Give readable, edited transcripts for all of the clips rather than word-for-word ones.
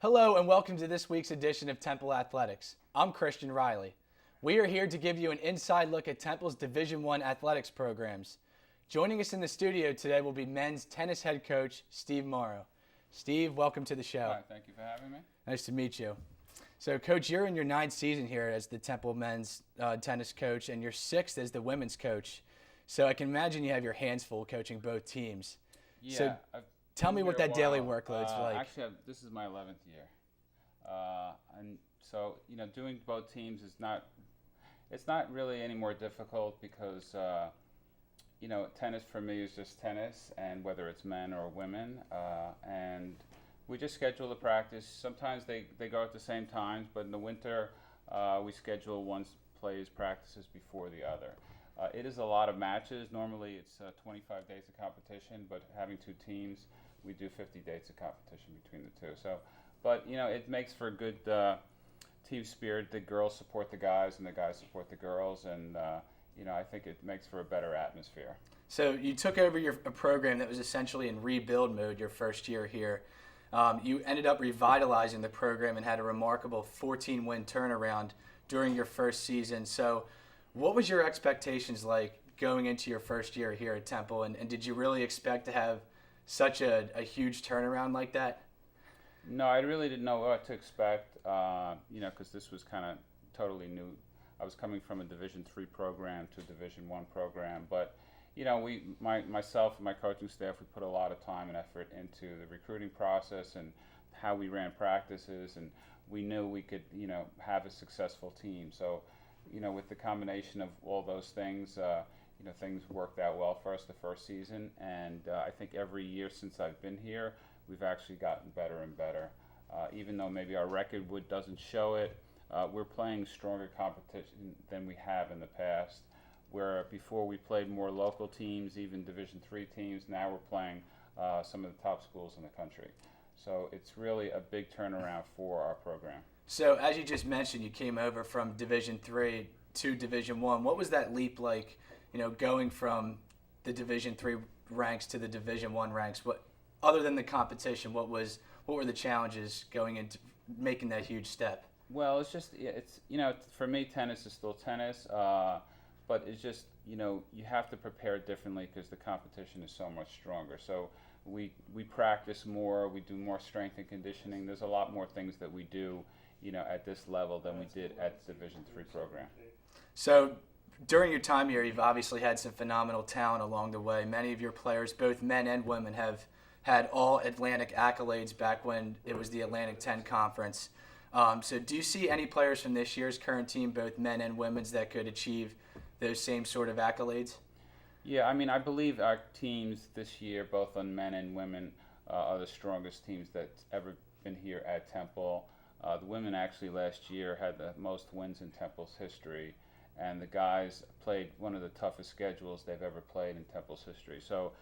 Hello and welcome to this week's edition of Temple Athletics. I'm Christian Reilly. We are here to give you an inside look at Temple's Division I athletics programs. Joining us in the studio today will be men's tennis head coach Steve Morrow. Steve, welcome to the show. Hi, thank you for having me. Nice to meet you. So, Coach, you're in your 9th season here as the Temple men's tennis coach and your 6th as the women's coach. So I can imagine you have your hands full coaching both teams. Yeah. So, tell me what that daily workload's like. Actually, this is my 11th year, and so doing both teams is it's not really any more difficult because tennis for me is just tennis, and whether it's men or women, and we just schedule the practice. Sometimes they go at the same times, but in the winter we schedule one plays practices before the other. It is a lot of matches. Normally it's 25 days of competition, but having two teams, we do 50 days of competition between the two. So, but it makes for a good team spirit. The girls support the guys, and the guys support the girls, and I think it makes for a better atmosphere. So you took over a program that was essentially in rebuild mode your first year here. You ended up revitalizing the program and had a remarkable 14-win turnaround during your first season. So what was your expectations like going into your first year here at Temple, and did you really expect to have such a huge turnaround like that? No, I really didn't know what to expect, because this was kind of totally new. I was coming from a Division III program to a Division I program, but myself and my coaching staff, we put a lot of time and effort into the recruiting process and how we ran practices, and we knew we could, have a successful team. So, with the combination of all those things, things worked out well for us the first season, and I think every year since I've been here, we've actually gotten better and better. Even though maybe our record doesn't show it, we're playing stronger competition than we have in the past. Where before we played more local teams, even Division III teams, now we're playing some of the top schools in the country. So it's really a big turnaround for our program. So as you just mentioned, you came over from Division III to Division I. What was that leap like, going from the Division III ranks to the Division I ranks? What, other than the competition, what were the challenges going into making that huge step? Well, it's for me, tennis is still tennis, but it's just you have to prepare differently because the competition is so much stronger. So we practice more, we do more strength and conditioning. There's a lot more things that we do at this level than we did at the Division III program. So during your time here, you've obviously had some phenomenal talent along the way. Many of your players, both men and women, have had all Atlantic accolades back when it was the Atlantic 10 Conference. So do you see any players from this year's current team, both men and women's, that could achieve those same sort of accolades? Yeah, I believe our teams this year, both on men and women, are the strongest teams that's ever been here at Temple. The women actually last year had the most wins in Temple's history, and the guys played one of the toughest schedules they've ever played in Temple's history. So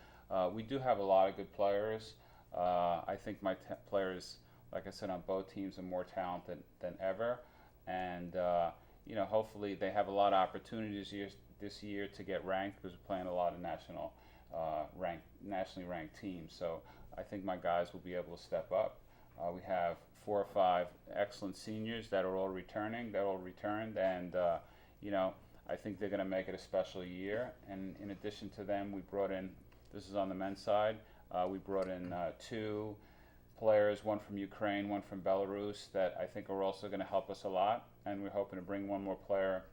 we do have a lot of good players. I think my players, like I said, on both teams are more talented than ever, and hopefully they have a lot of opportunities this year to get ranked because we're playing a lot of nationally ranked teams. So I think my guys will be able to step up. We have 4 or 5 excellent seniors that are all returned, and I think they're going to make it a special year. And in addition to them, we brought in, this is on the men's side, we brought in 2 players, one from Ukraine, one from Belarus, that I think are also going to help us a lot, and we're hoping to bring one more player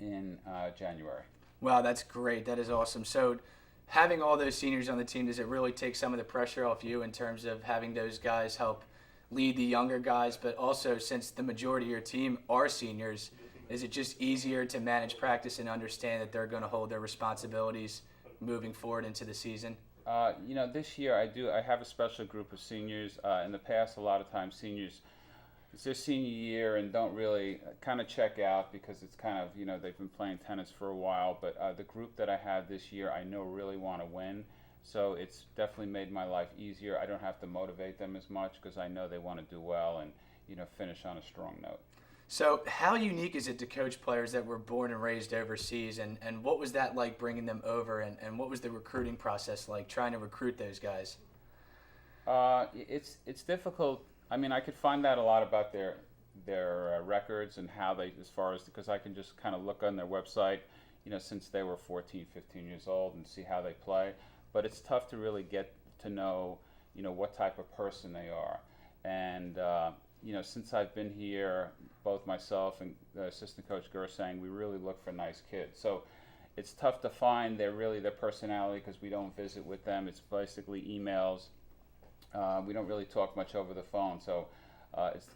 in January. Wow, that's great. That is awesome. So having all those seniors on the team, does it really take some of the pressure off you in terms of having those guys help lead the younger guys? But also, since the majority of your team are seniors, is it just easier to manage practice and understand that they're going to hold their responsibilities moving forward into the season? This year I have a special group of seniors. In the past, a lot of times seniors, it's their senior year and don't really kind of check out because it's kind of, they've been playing tennis for a while. But the group that I have this year, I know really want to win. So it's definitely made my life easier. I don't have to motivate them as much because I know they want to do well and, finish on a strong note. So how unique is it to coach players that were born and raised overseas, and what was that like bringing them over, and what was the recruiting process like, trying to recruit those guys? It's difficult I mean, I could find out a lot about their records and how they, as far as, because I can just kind of look on their website, since they were 14, 15 years old and see how they play. But it's tough to really get to know, what type of person they are. And, since I've been here, both myself and assistant coach Gersang, we really look for nice kids. So it's tough to find their personality because we don't visit with them. It's basically emails. We don't really talk much over the phone. So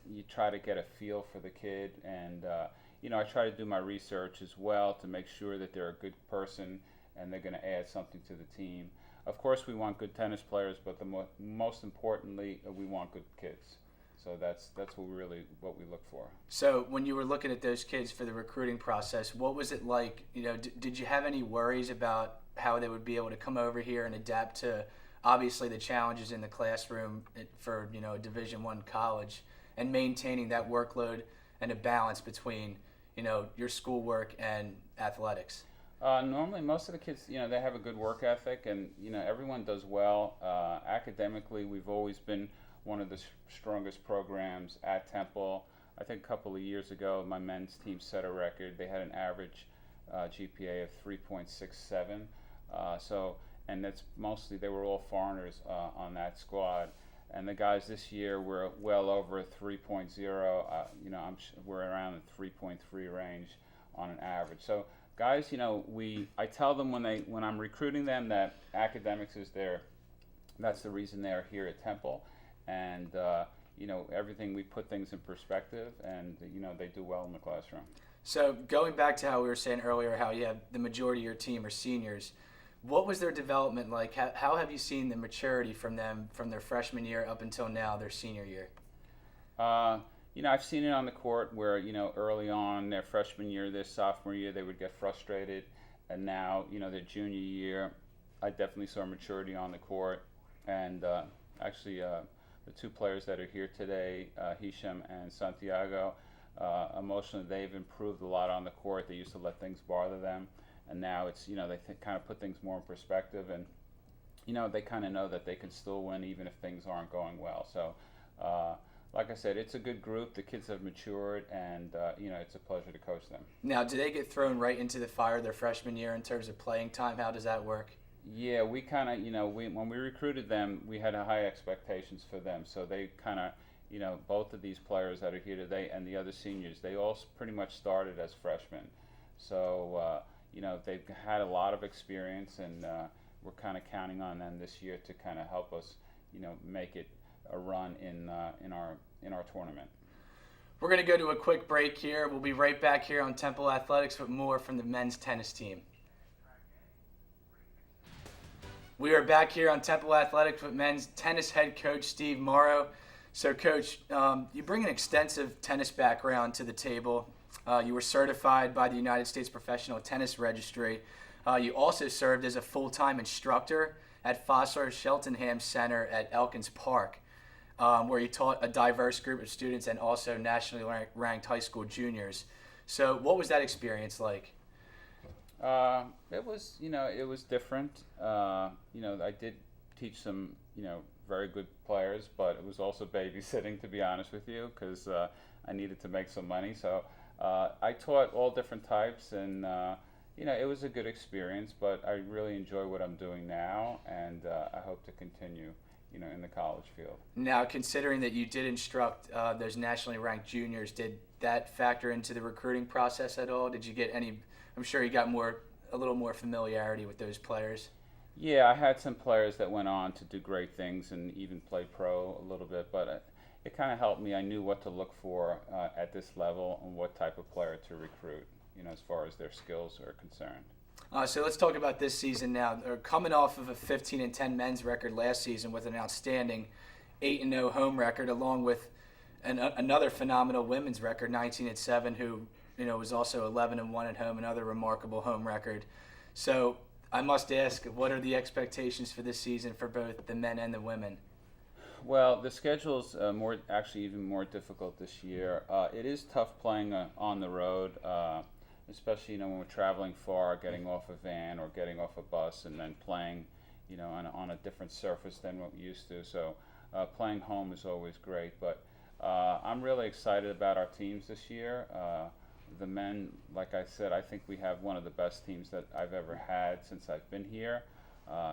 you try to get a feel for the kid, and I try to do my research as well to make sure that they're a good person and they're going to add something to the team. Of course, we want good tennis players, but most importantly, we want good kids. So that's what we look for. So when you were looking at those kids for the recruiting process, what was it like? Did you have any worries about how they would be able to come over here and adapt to obviously the challenges in the classroom for a Division I college, and maintaining that workload and a balance between your schoolwork and athletics? Normally, most of the kids, they have a good work ethic, and everyone does well. Academically, we've always been one of the strongest programs at Temple. I think a couple of years ago, my men's team set a record. They had an average GPA of 3.67. And that's mostly, they were all foreigners on that squad. And the guys this year were well over 3.0. We're around the 3.3 range on an average. So guys, I tell them when I'm recruiting them that academics is that's the reason they're here at Temple. And everything, we put things in perspective, and they do well in the classroom. So going back to how we were saying earlier, how you have the majority of your team are seniors, what was their development like? How have you seen the maturity from them from their freshman year up until now, their senior year? I've seen it on the court where early on their freshman year, their sophomore year, they would get frustrated, and now their junior year, I definitely saw maturity on the court. And actually, the two players that are here today, Hisham and Santiago, emotionally they've improved a lot on the court. They used to let things bother them, and now it's they kind of put things more in perspective, and they kind of know that they can still win even if things aren't going well. So like I said, it's a good group. The kids have matured, and it's a pleasure to coach them. Now, do they get thrown right into the fire their freshman year in terms of playing time? How does that work? Yeah, we kind of, when we recruited them, we had high expectations for them. So they kind of, both of these players that are here today and the other seniors, they all pretty much started as freshmen. So, they've had a lot of experience, and we're kind of counting on them this year to kind of help us, make it a run in our tournament. We're going to go to a quick break here. We'll be right back here on Temple Athletics with more from the men's tennis team. We are back here on Temple Athletics with men's tennis head coach Steve Morrow. So, Coach, you bring an extensive tennis background to the table. You were certified by the United States Professional Tennis Registry. You also served as a full-time instructor at Foster Cheltenham Center at Elkins Park, where you taught a diverse group of students and also nationally ranked high school juniors. So, what was that experience like? It was different. I did teach some, very good players, but it was also babysitting, to be honest with you, because I needed to make some money. So I taught all different types, and it was a good experience. But I really enjoy what I'm doing now, and I hope to continue, in the college field. Now, considering that you did instruct those nationally ranked juniors, did that factor into the recruiting process at all? Did you get any? I'm sure you got a little more familiarity with those players. Yeah, I had some players that went on to do great things and even play pro a little bit, but it kind of helped me. I knew what to look for at this level and what type of player to recruit, as far as their skills are concerned. So let's talk about this season now. They're coming off of a 15-10 men's record last season with an outstanding 8-0 home record, along with another phenomenal women's record, 19-7, who was also 11-1 at home, another remarkable home record. So I must ask, what are the expectations for this season for both the men and the women? Well, the schedule's even more difficult this year. It is tough playing on the road, especially when we're traveling far, getting off a van or getting off a bus and then playing, on a different surface than what we used to. So Playing home is always great, but I'm really excited about our teams this year. The men, like I said, I think we have one of the best teams that I've ever had since I've been here.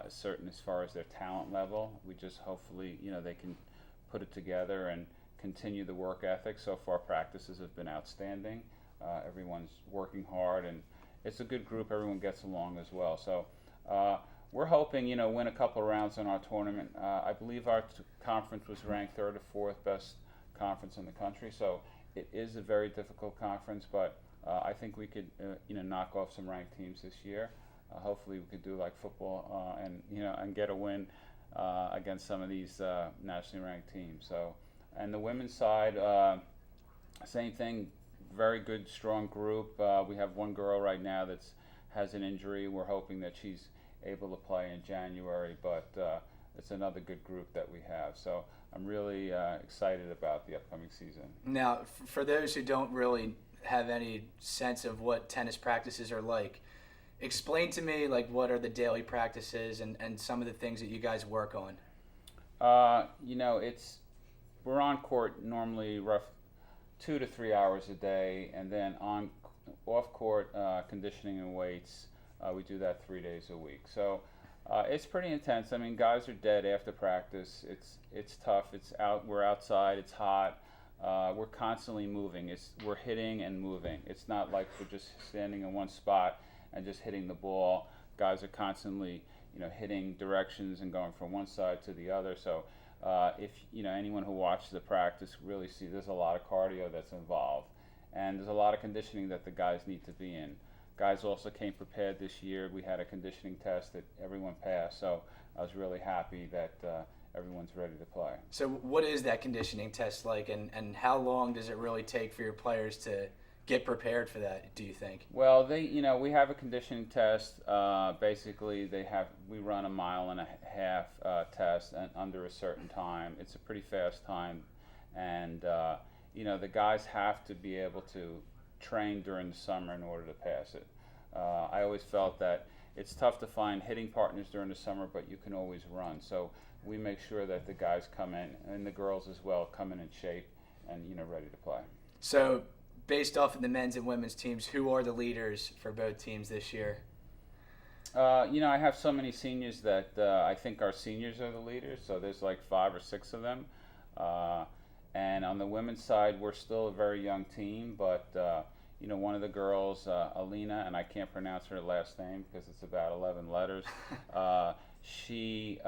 Certain as far as their talent level, we just hopefully they can put it together and continue the work ethic. So far, practices have been outstanding. Everyone's working hard, and it's a good group. Everyone gets along as well. So we're hoping, win a couple of rounds in our tournament. I believe our conference was ranked third or fourth best conference in the country. So it is a very difficult conference, but I think we could, knock off some ranked teams this year. Hopefully, we could do like football and get a win against some of these nationally ranked teams. So, and the women's side, same thing. Very good, strong group. We have one girl right now that has an injury. We're hoping that she's able to play in January, but it's another good group that we have. So I'm really excited about the upcoming season. Now, for those who don't really have any sense of what tennis practices are like, explain to me like what are the daily practices and some of the things that you guys work on. We're on court normally 2 to 3 hours a day, and then off court conditioning and weights. We do that 3 days a week. So it's pretty intense. I mean, guys are dead after practice. It's tough. We're outside. It's hot. We're constantly moving. We're hitting and moving. It's not like we're just standing in one spot and just hitting the ball. Guys are constantly, hitting directions and going from one side to the other. So if anyone who watches the practice really see there's a lot of cardio that's involved, and there's a lot of conditioning that the guys need to be in. Guys also came prepared this year. We had a conditioning test that everyone passed, so I was really happy that everyone's ready to play. So what is that conditioning test like, and how long does it really take for your players to get prepared for that, do you think? Well, we have a conditioning test. Basically, we run a 1.5 mile test and under a certain time. It's a pretty fast time, and the guys have to be able to train during the summer in order to pass it. I always felt that it's tough to find hitting partners during the summer, but you can always run. So we make sure that the guys come in, and the girls as well, come in shape and ready to play. So based off of the men's and women's teams, who are the leaders for both teams this year? I have so many seniors that I think our seniors are the leaders. So there's like 5 or 6 of them. And on the women's side, we're still a very young team, but one of the girls, Alina, and I can't pronounce her last name because it's about 11 letters. She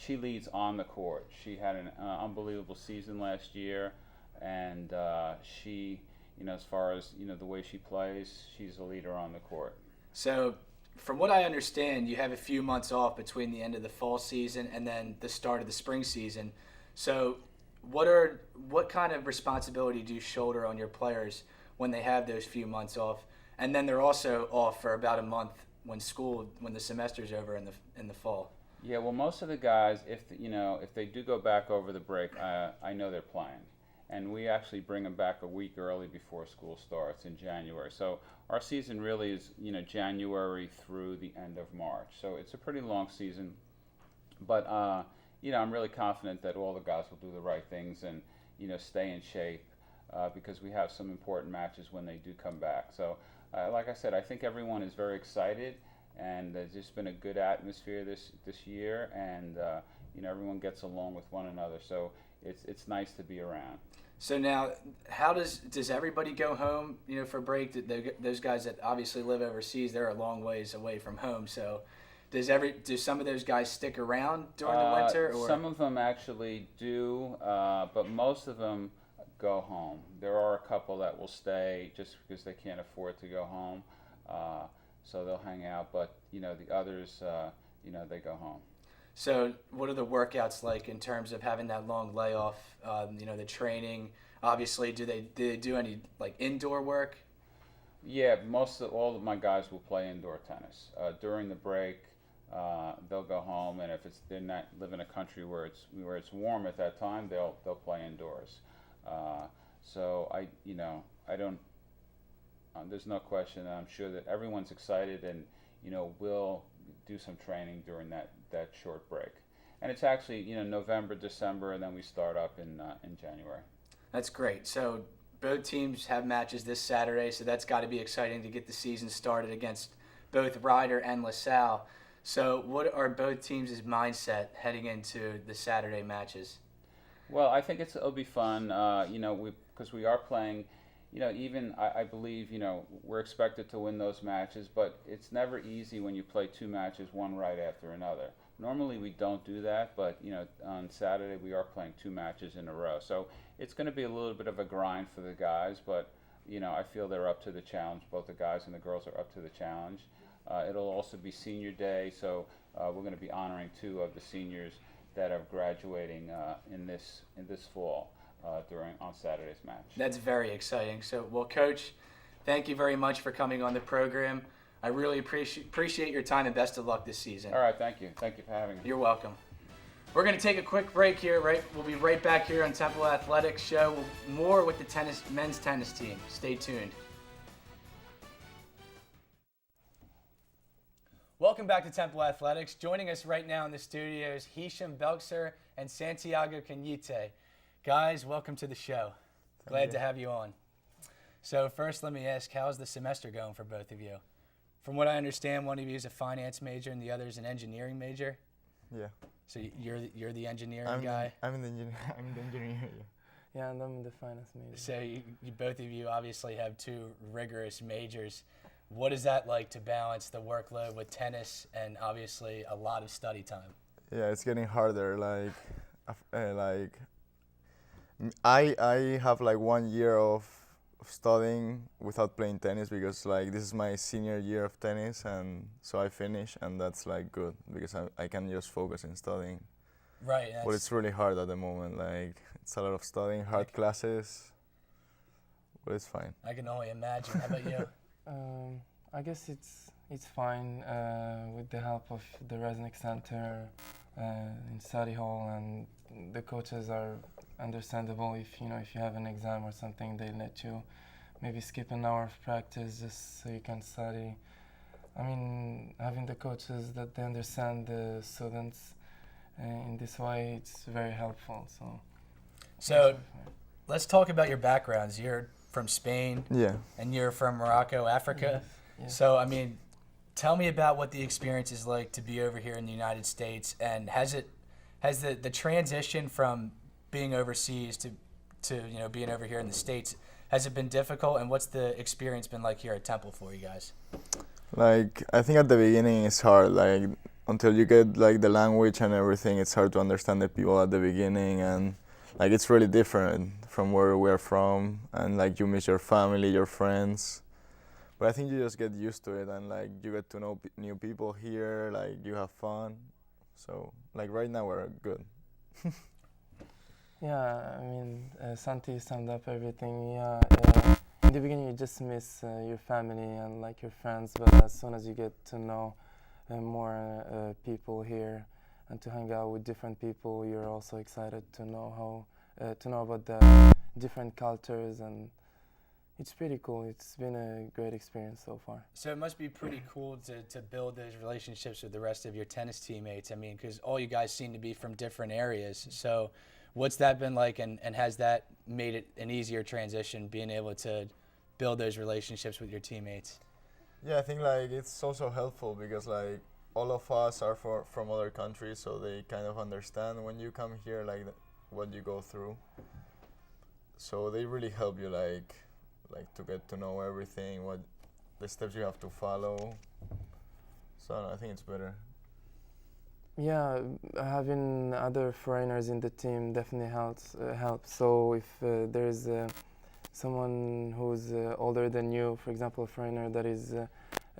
leads on the court. She had an unbelievable season last year, and she, as far as the way she plays, she's a leader on the court. So, from what I understand, you have a few months off between the end of the fall season and then the start of the spring season. So, what kind of responsibility do you shoulder on your players when they have those few months off, and then they're also off for about a month when the semester's over in the fall? Yeah, well, most of the guys, if they do go back over the break, I know they're playing, and we actually bring them back a week early before school starts in January. So our season really is January through the end of March. So it's a pretty long season, but I'm really confident that all the guys will do the right things and stay in shape because we have some important matches when they do come back. So like I said, I think everyone is very excited, and there's just been a good atmosphere this year, and everyone gets along with one another. So it's nice to be around. So now, how does everybody go home? For break, those guys that obviously live overseas, they're a long ways away from home. So, do some of those guys stick around during the winter? Or? Some of them actually do, but most of them go home. There are a couple that will stay just because they can't afford to go home, so they'll hang out. But the others, they go home. So what are the workouts like in terms of having that long layoff? The training. Obviously, do they do any like indoor work? Yeah, all of my guys will play indoor tennis during the break. They'll go home, and if they're not live in a country where it's warm at that time, they'll play indoors. So I don't. There's no question. I'm sure that everyone's excited, and we'll do some training during that short break. and it's actually November, December, and then we start up in January. That's great. So both teams have matches this Saturday, so that's got to be exciting to get the season started against both Ryder and LaSalle. So what are both teams' mindset heading into the Saturday matches? Well, I think it'll be fun, because we are playing, even I believe, we're expected to win those matches, but it's never easy when you play two matches, one right after another. Normally we don't do that, but, on Saturday we are playing two matches in a row. So it's going to be a little bit of a grind for the guys, but, I feel they're up to the challenge. Both the guys and the girls are up to the challenge. It'll also be senior day, so we're going to be honoring two of the seniors that are graduating in this fall on Saturday's match. That's very exciting. So, well, Coach, thank you very much for coming on the program. I really appreciate your time and best of luck this season. All right, thank you. Thank you for having me. You're welcome. We're going to take a quick break here. We'll be right back here on Temple Athletics Show. More with the men's tennis team. Stay tuned. Welcome back to Temple Athletics. Joining us right now in the studio is Hisham Belkser and Santiago Cañete. Guys, welcome to the show. Glad to have you on. So first, let me ask, how's the semester going for both of you? From what I understand, one of you is a finance major and the other is an engineering major. Yeah. So you're the engineering guy. I'm the engineer. Yeah, and I'm the finance major. So you both of you obviously have two rigorous majors. What is that like to balance the workload with tennis and obviously a lot of study time? Yeah, it's getting harder. I have 1 year of studying without playing tennis because this is my senior year of tennis, and so I finish, and that's good because I can just focus in studying. Right. But it's really hard at the moment. It's a lot of studying, hard classes, but it's fine. I can only imagine. How about you? I guess it's fine with the help of the Resnick Center in study hall, and the coaches are understandable. If you have an exam or something, they let you maybe skip an hour of practice just so you can study. I mean, having the coaches that they understand the students in this way, it's very helpful. So let's talk about your backgrounds. You're from Spain, and you're from Morocco, Africa. Yes. So, tell me about what the experience is like to be over here in the United States, and has the transition from being overseas to being over here in the States, has it been difficult, and what's the experience been like here at Temple for you guys? I think at the beginning it's hard, until you get the language and everything, it's hard to understand the people at the beginning, and it's really different from where we're from, and you miss your family, your friends. But I think you just get used to it, and you get to know new people here, you have fun. So right now we're good. Yeah, Santi summed up everything. Yeah, in the beginning you just miss your family and your friends, but as soon as you get to know more people here and to hang out with different people, you're also excited to know about the different cultures, and it's pretty cool. It's been a great experience so far. So it must be pretty cool to build those relationships with the rest of your tennis teammates. Because all you guys seem to be from different areas. So what's that been like, and has that made it an easier transition, being able to build those relationships with your teammates? Yeah, I think it's also helpful because all of us are from other countries, so they kind of understand when you come here what you go through. So they really help you to get to know everything, what the steps you have to follow. So I think it's better. Yeah, having other foreigners in the team definitely helps. So if there's someone who's older than you, for example, a foreigner that is a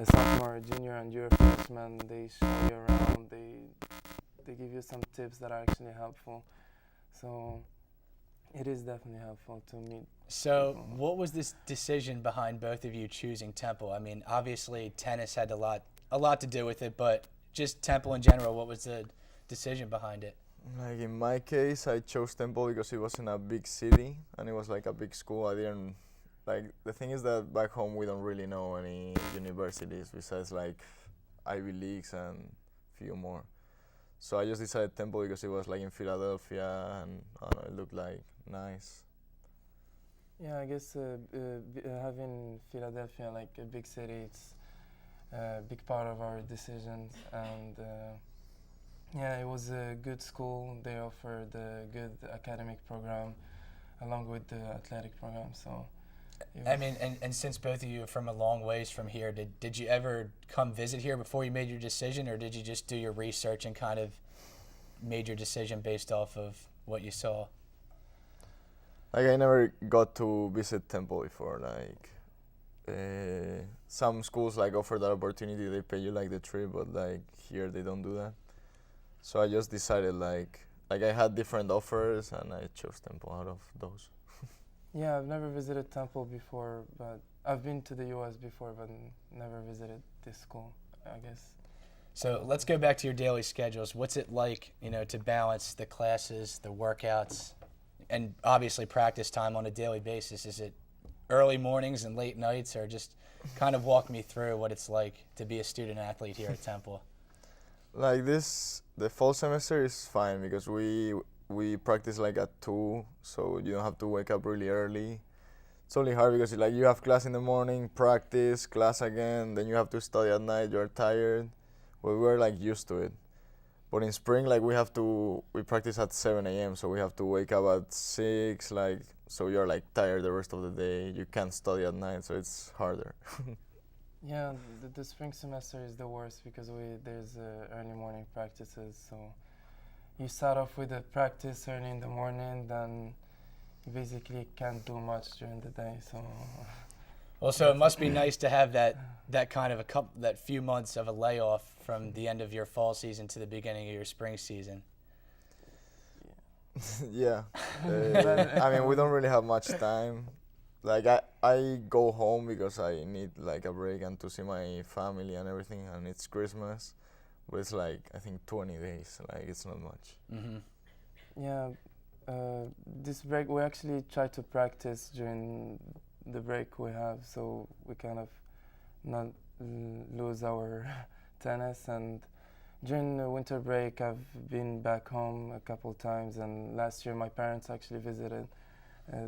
sophomore, junior, and you're a freshman, they show you around. They give you some tips that are actually helpful. So it is definitely helpful to meet. So what was this decision behind both of you choosing Temple? Obviously tennis had a lot to do with it, but just Temple in general, what was the decision behind it? In my case, I chose Temple because it was in a big city and it was a big school. I didn't the thing is that back home we don't really know any universities besides Ivy Leagues and few more. So I just decided Temple because it was like in Philadelphia, and I don't know, it looked like nice. Yeah, I guess having Philadelphia like a big city, it's a big part of our decisions. And yeah, it was a good school. They offered a good academic program along with the athletic program. So I mean, and since both of you are from a long ways from here, did you ever come visit here before you made your decision, or did you just do your research and kind of made your decision based off of what you saw? Like I never got to visit Temple before. Like some schools like offer that opportunity, they pay you like the trip, but like here they don't do that. So I just decided like I had different offers and I chose Temple out of those. yeah, I've never visited Temple before, but I've been to the U.S. before, but never visited this school, I guess. So let's go back to your daily schedules. What's it like, to balance the classes, the workouts, and obviously practice time on a daily basis? Is it early mornings and late nights, or just kind of walk me through what it's like to be a student athlete here at Temple? Like the fall semester is fine because we practice like at 2, so you don't have to wake up really early. It's only hard because like you have class in the morning, practice, class again, then you have to study at night, you're tired. But we're like used to it. But in spring, like we practice at 7 a.m. so we have to wake up at 6, like, so you're like tired the rest of the day. You can't study at night, so it's harder. Yeah, the spring semester is the worst because there's early morning practices. So you start off with a practice early in the morning, then you basically can't do much during the day. So. Well, so it must be nice to have that kind of that few months of a layoff from the end of your fall season to the beginning of your spring season. Yeah. I mean, we don't really have much time. Like I go home because I need like a break and to see my family and everything, and it's Christmas, but it's like I think 20 days. Like it's not much. Mm-hmm. Yeah, this break we actually try to practice during the break we have, so we kind of not lose our tennis. And during the winter break, I've been back home a couple times, and last year my parents actually visited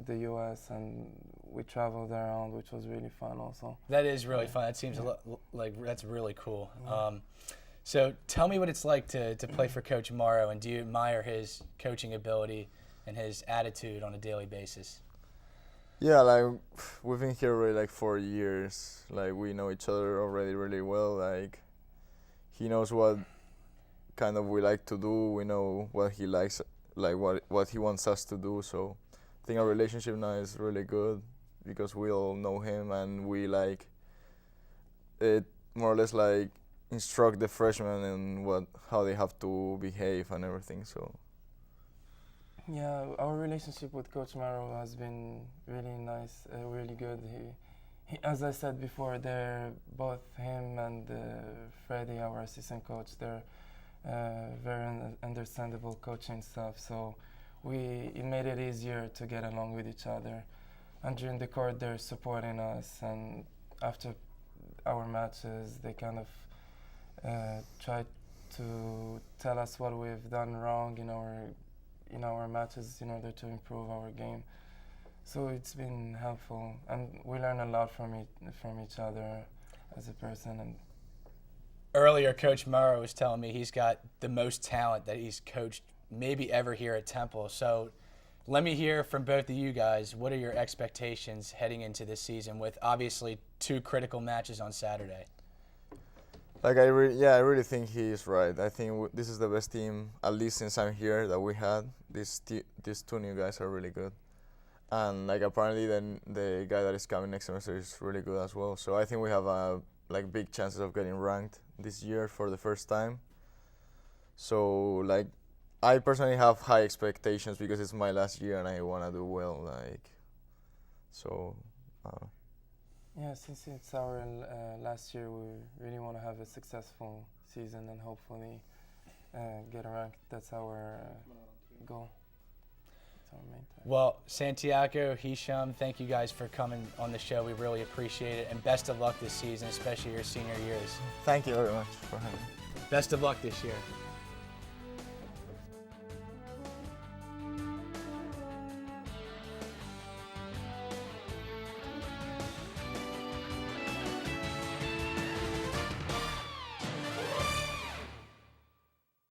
the U.S. and we traveled around, which was really fun also. That is really fun. That seems like that's really cool. So tell me what it's like to play for Coach Morrow, and do you admire his coaching ability and his attitude on a daily basis? Yeah, like we've been here already like 4 years. Like we know each other already really well. Like he knows what kind of we like to do. We know what he likes, like what he wants us to do. So I think our relationship now is really good because we all know him and we like it more or less like instruct the freshmen in how they have to behave and everything. So. Yeah, our relationship with Coach Morrow has been really nice, really good. He, as I said before, they're both him and Freddie, our assistant coach. They're very understandable coaching staff. So it made it easier to get along with each other. And during the court, they're supporting us. And after our matches, they kind of try to tell us what we've done wrong in our matches in order to improve our game. So it's been helpful, and we learn a lot from each other as a person. And earlier, Coach Morrow was telling me he's got the most talent that he's coached maybe ever here at Temple. So let me hear from both of you guys, what are your expectations heading into this season with obviously 2 critical matches on Saturday? Like I really think he is right. I think this is the best team, at least since I'm here, that we had. These 2 new guys are really good, and like apparently then the guy that is coming next semester is really good as well. So I think we have like big chances of getting ranked this year for the first time. So like I personally have high expectations because it's my last year and I want to do well. Like so. Yeah, since it's our last year, we really want to have a successful season and hopefully get ranked. That's our goal. That's our main target. Well, Santiago, Hisham, thank you guys for coming on the show. We really appreciate it, and best of luck this season, especially your senior years. Thank you very much for having me. Best of luck this year.